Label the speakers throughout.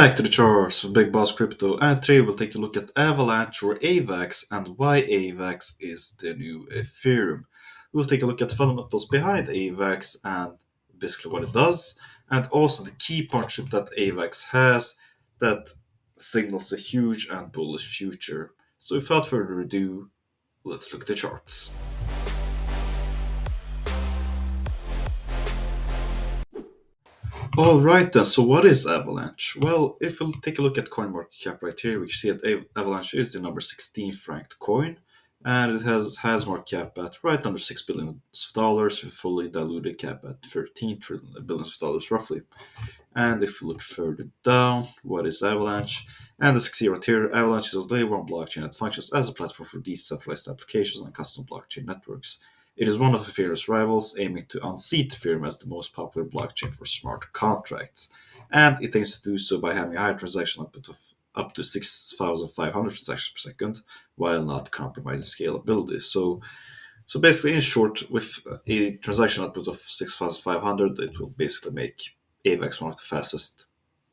Speaker 1: Back to the charts for Big Boss Crypto, and today we'll take a look at Avalanche or Avax and why Avax is the new Ethereum. We'll take a look at the fundamentals behind Avax and basically what it does, and also the key partnership that Avax has that signals a huge and bullish future. So without further ado, let's look at the charts. All right then. So what is Avalanche? Well, if we take a look at coin market cap right here, we can see that Avalanche is the number 16th ranked coin, and it has market cap at right under $6 billion, with fully diluted cap at 13 trillion billions of dollars roughly. And if we look further down, what is Avalanche? And as you can see right here, Avalanche is a layer 1 blockchain that functions as a platform for decentralized applications and custom blockchain networks. It is one of Ethereum's rivals, aiming to unseat Ethereum as the most popular blockchain for smart contracts. And it aims to do so by having a high transaction output of up to 6,500 transactions per second, while not compromising scalability. So basically, in short, with a transaction output of 6,500, it will basically make Avax one of the fastest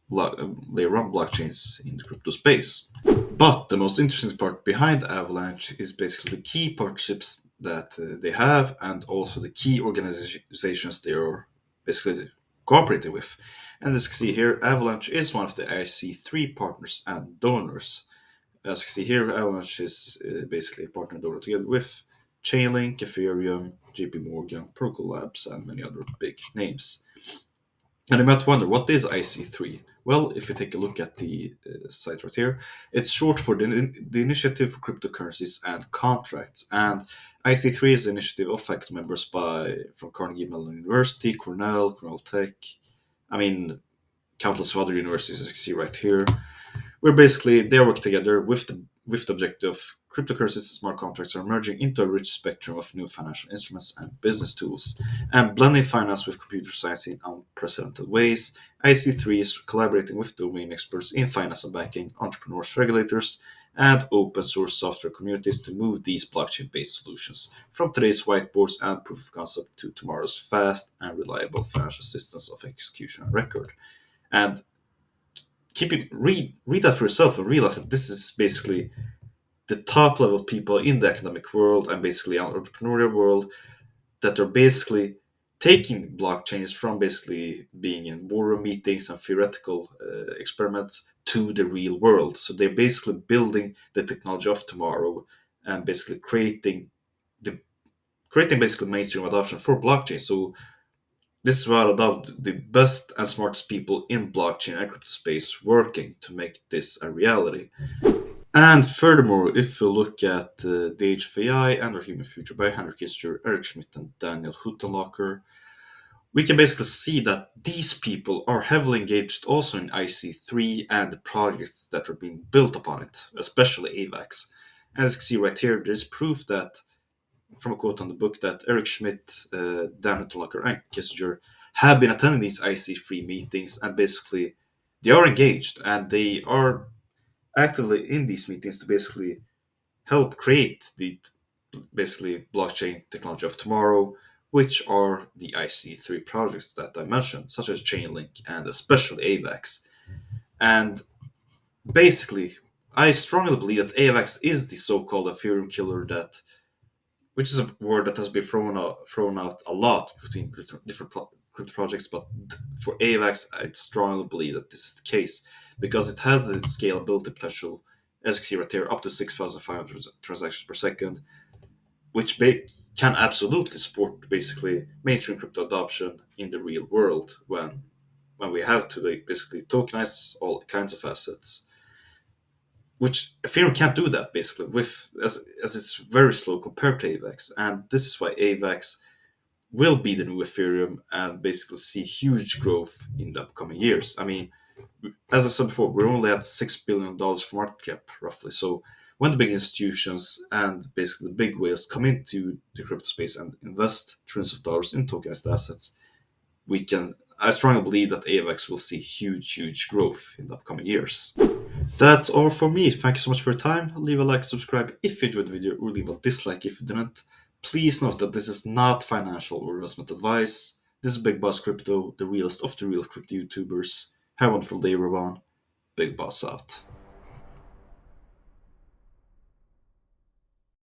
Speaker 1: layer 1 blockchains in the crypto space. But the most interesting part behind Avalanche is basically the key partnerships that they have and also the key organizations they are basically cooperating with. And as you can see here, Avalanche is one of the IC3 partners and donors. As you can see here, Avalanche is basically a partner donor together with Chainlink, Ethereum, JP Morgan, Protocol Labs, and many other big names. And you might wonder, what is IC3? Well, if you take a look at the site right here, it's short for the Initiative for Cryptocurrencies and Contracts. And IC3 is an initiative of faculty members from Carnegie Mellon University, Cornell Tech, countless of other universities, as you can see right here, where basically they work together with the objective of cryptocurrencies and smart contracts are merging into a rich spectrum of new financial instruments and business tools, and blending finance with computer science in unprecedented ways. IC3 is collaborating with domain experts in finance and banking, entrepreneurs, regulators, and open source software communities to move these blockchain based solutions from today's whiteboards and proof of concept to tomorrow's fast and reliable financial systems of execution and record. And read that for yourself and realize that this is basically the top level people in the academic world and basically entrepreneurial world that are basically taking blockchains from basically being in boardroom meetings and theoretical experiments to the real world. So they're basically building the technology of tomorrow and basically creating basically mainstream adoption for blockchain. So this is without a doubt the best and smartest people in blockchain and crypto space working to make this a reality. And furthermore, if we look at The Age of AI and Our Human Future by Henrik Kissinger, Eric Schmidt, and Daniel Huttenlocher, we can basically see that these people are heavily engaged also in IC3 and the projects that are being built upon it, especially AVAX. As you can see right here, there's proof that, from a quote on the book, that Eric Schmidt, Daniel Huttenlocher, and Kissinger have been attending these IC3 meetings, and basically they are engaged and they are actively in these meetings to basically help create the basically blockchain technology of tomorrow, which are the IC3 projects that I mentioned, such as Chainlink and especially AVAX. And basically, I strongly believe that AVAX is the so-called Ethereum killer, that which is a word that has been thrown out a lot between different crypto projects. But for AVAX, I strongly believe that this is the case because it has the scalability potential, as you can see right here, up to 6,500 transactions per second, which can absolutely support basically mainstream crypto adoption in the real world when we have to basically tokenize all kinds of assets, which Ethereum can't do that basically with as it's very slow compared to AVAX, and this is why AVAX will be the new Ethereum and basically see huge growth in the upcoming years. As I said before, we're only at $6 billion for market cap roughly. So when the big institutions and basically the big whales come into the crypto space and invest trillions of dollars in tokenized assets, I strongly believe that AVAX will see huge growth in the upcoming years. That's all for me. Thank you so much for your time. Leave a like, subscribe if you enjoyed the video, or leave a dislike if you didn't. Please note that this is not financial or investment advice. This is Big Boss Crypto, the realest of the real crypto YouTubers. Have a wonderful day, everyone. Big Boss out.